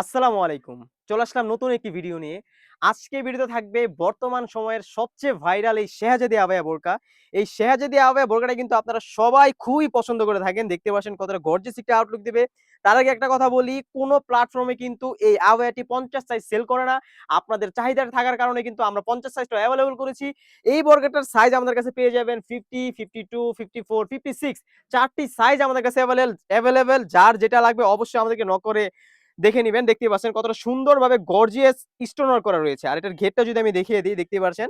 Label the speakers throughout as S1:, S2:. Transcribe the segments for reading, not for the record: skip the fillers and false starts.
S1: আসসালামু আলাইকুম। চলে আসলাম নতুন একটি ভিডিও নিয়ে। আজকের ভিডিওতে থাকবে বর্তমান সময়ের সবচেয়ে ভাইরাল এই শেহজাদি আবায়া বোরকা। এই শেহজাদি আবায়া বোরকাটা কিন্তু আপনারা সবাই খুবই পছন্দ করে থাকেন। দেখতে পাচ্ছেন কতটা গর্জিয়াস একটা আউটলুক দিবে। তার আগে একটা কথা বলি, কোন প্ল্যাটফর্মে কিন্তু এই আবায়াটি ৫০ সাইজ সেল করে না। আপনাদের চাহিদা থাকার কারণে কিন্তু আমরা ৫০ সাইজটা এভেইলেবল করেছি। এই বোরকাটার সাইজ আমাদের কাছে পেয়ে যাবেন 50, 52, 54, 56 4টি সাইজ আমাদের কাছে এভেইলেবল। যার যেটা লাগবে অবশ্যই আমাদেরকে নক করে দেখে নিবেন। দেখতেই পাচ্ছেন কতটা সুন্দরভাবে গর্জিয়াস স্টোন ওয়ার্ক করা রয়েছে। আর এটার ঘেরটা যদি আমি দেখিয়ে দিই, দেখতেই পাচ্ছেন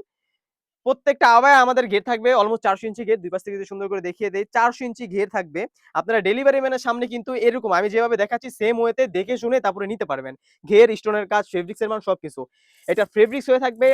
S1: প্রত্যেকটা আবায়া আমাদের ঘের থাকবে অলমোস্ট ৪০০ ইঞ্চি ঘের। ২ পাশ থেকে যদি সুন্দর করে দেখিয়ে দেই, ৪০০ ইঞ্চি ঘের থাকবে। আপনারা ডেলিভারি ম্যানের সামনে কিন্তু এরকম আমি যেভাবে দেখাচ্ছি সেম ওয়েতে দেখে শুনে তারপরে নিতে পারবেন। ঘের, স্টোনের কাজ, ফেব্রিক্স এর মান সবকিছু। এটা ফেব্রিক্স হয়ে থাকবে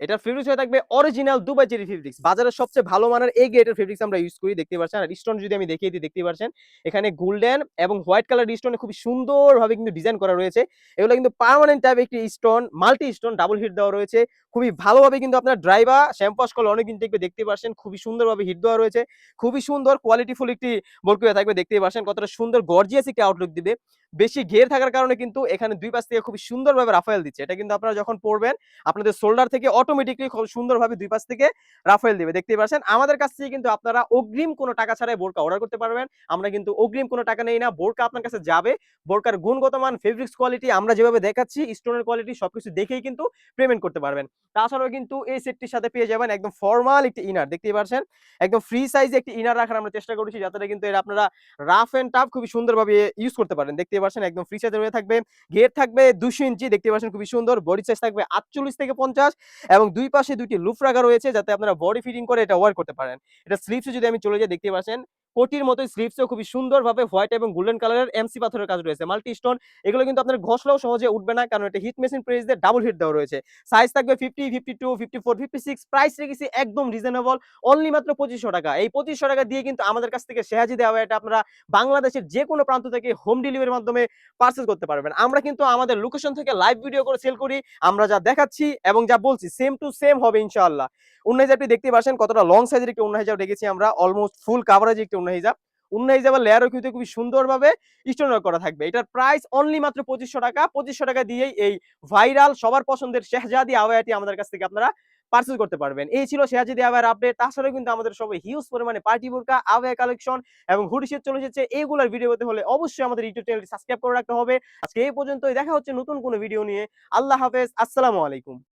S1: এটার ফেব্রিক্স হয়ে থাকবে অরিজিনাল দুবাই চেরি ফেব্রিক্স। বাজারের সবচেয়ে ভালো মানের এই গ্রেডের ফেব্রিক্স আমরা ইউজ করি, দেখতে পাচ্ছেন। আর স্টোন যদি আমি দেখিয়ে দিই, দেখতে পাচ্ছেন এখানে গোল্ডেন এবং হোয়াইট কালার স্টোনে খুব সুন্দরভাবে কিন্তু ডিজাইন করা রয়েছে। এগুলো কিন্তু পার্মানেন্ট টাইপ একটি stone, multi stone double hit দেওয়া রয়েছে। খুবই ভালোভাবে কিন্তু আপনার ড্রাই বা শ্যাম্পু ওয়াশ করলে অনেকদিন টিকবে, দেখতে পাচ্ছেন। খুবই সুন্দরভাবে হিট দেওয়া রয়েছে। খুবই সুন্দর কোয়ালিটিফুল একটি বোরকা হয়ে থাকবে, দেখতেই পাচ্ছেন কতটা সুন্দর গর্জিয়াস একটি আউটলুক দিবে। বেশি ঘের থাকার কারণে কিন্তু এখানে দুই পাশ থেকে খুব সুন্দরভাবে রাফায়েল দিচ্ছে। এটা কিন্তু আপনারা যখন পরবেন আপনাদের শোল্ডার থেকে অটোমেটিক্যালি খুব সুন্দরভাবে দুই পাশ থেকে রাফায়েল দিবে, দেখতেই পাচ্ছেন। আমাদের কাছ থেকে কিন্তু আপনারা অগ্রিম কোনো টাকা ছাড়াই বোরকা অর্ডার করতে পারবেন। আমরা কিন্তু অগ্রিম কোনো টাকা নেই না। বোরকা আপনার কাছে যাবে, বোরকার গুণগত মান, ফেব্রিক্স কোয়ালিটি আমরা যেভাবে দেখাচ্ছি, স্টোনের কোয়ালিটি সবকিছু দেখেই কিন্তু পেমেন্ট করতে পারবেন। তাছাড়াও কিন্তু এই সেটটির সাথে পেয়ে যাবেন একদম ফর্মাল একটি ইনার, দেখতেই পাচ্ছেন। একদম ফ্রি সাইজে একটি ইনার রাখার আমরা চেষ্টা করেছি, যাতে কিন্তু এটা আপনারা রাফ এন্ড টাফ খুবই সুন্দরভাবে ইউজ করতে পারেন, দেখতেই পাচ্ছেন। একদম ফ্রি সাইজের হয়ে থাকবে। ঘের থাকবে ২০০ ইঞ্চি, দেখতে পাচ্ছেন খুবই সুন্দর। বডি সাইজ থাকবে ৪৮ থেকে ৫০ এবং দুই পাশে দুইটি লুফ রাখা রয়েছে, যাতে আপনারা বডি ফিটিং করে এটা ওয়্যার করতে পারেন। এটা স্লিভসে যদি আমি চলে যাই, দেখতে পাচ্ছেন কোটির মতোই স্লিভসেও খুবই সুন্দরভাবে হোয়াইট এবং গোল্ডেন কালারের এমসি পাথরের কাজ রয়েছে, মাল্টি স্টোন। এগুলো কিন্তু আপনার ঘষলেও সহজে উঠবে না, কারণ এটা হিট মেশিন প্রেস দিয়ে ডাবল হিট দেওয়া রয়েছে। সাইজ থাকবে 50, 52, 54, 56। প্রাইস রেখেছি একদম রিজনেবল, অনলি মাত্র ২৫০০ টাকা। এই ২৫০০ টাকা দিয়ে কিন্তু আমাদের কাছ থেকে শেহাজি দেওয়া, এটা আপনারা বাংলাদেশের যে কোনো প্রান্ত থেকে হোম ডেলিভারির মাধ্যমে পারচেজ করতে পারবেন। আমরা কিন্তু আমাদের লোকেশন থেকে লাইভ ভিডিও করে সেল করি। আমরা যা দেখাচ্ছি এবং যা বলছি সেম টু সেম হবে ইনশাআল্লাহ। উন্না হিজাবটি দেখতে পাচ্ছেন কতটা লং সাইজের একটি উন্না হিজাব রেখেছি আমরা, অলমোস্ট ফুল কাভারেজ একটি উন্না হিজাব। উন্না হিজাবের লেয়ারও কিন্তু খুবই সুন্দরভাবে স্টোন ওয়ার্ক করা থাকবে। এটার প্রাইস অনলি মাত্র ২৫০০ টাকা। ২৫০০ টাকা দিয়েই এই ভাইরাল সবার পছন্দের শেহজাদি আবায়াটি আমাদের কাছ থেকে আপনারা পারচেজ করতে পারবেন। এই ছিল শেহজাদি আবায়ার আপডেট। তাছাড়াও কিন্তু আমাদের সবাই হিউজ পরিমাণে পার্টি বোরকা, আবায়া কালেকশন এবং হুডি সেট চলে এসেছে। এইগুলার ভিডিও পেতে হলে অবশ্যই আমাদের ইউটিউব চ্যানেলটি সাবস্ক্রাইব করে রাখতে হবে। আজকে এই পর্যন্তই, দেখা হচ্ছে নতুন কোনো ভিডিও নিয়ে। আল্লাহ হাফেজ, আসসালামু আলাইকুম।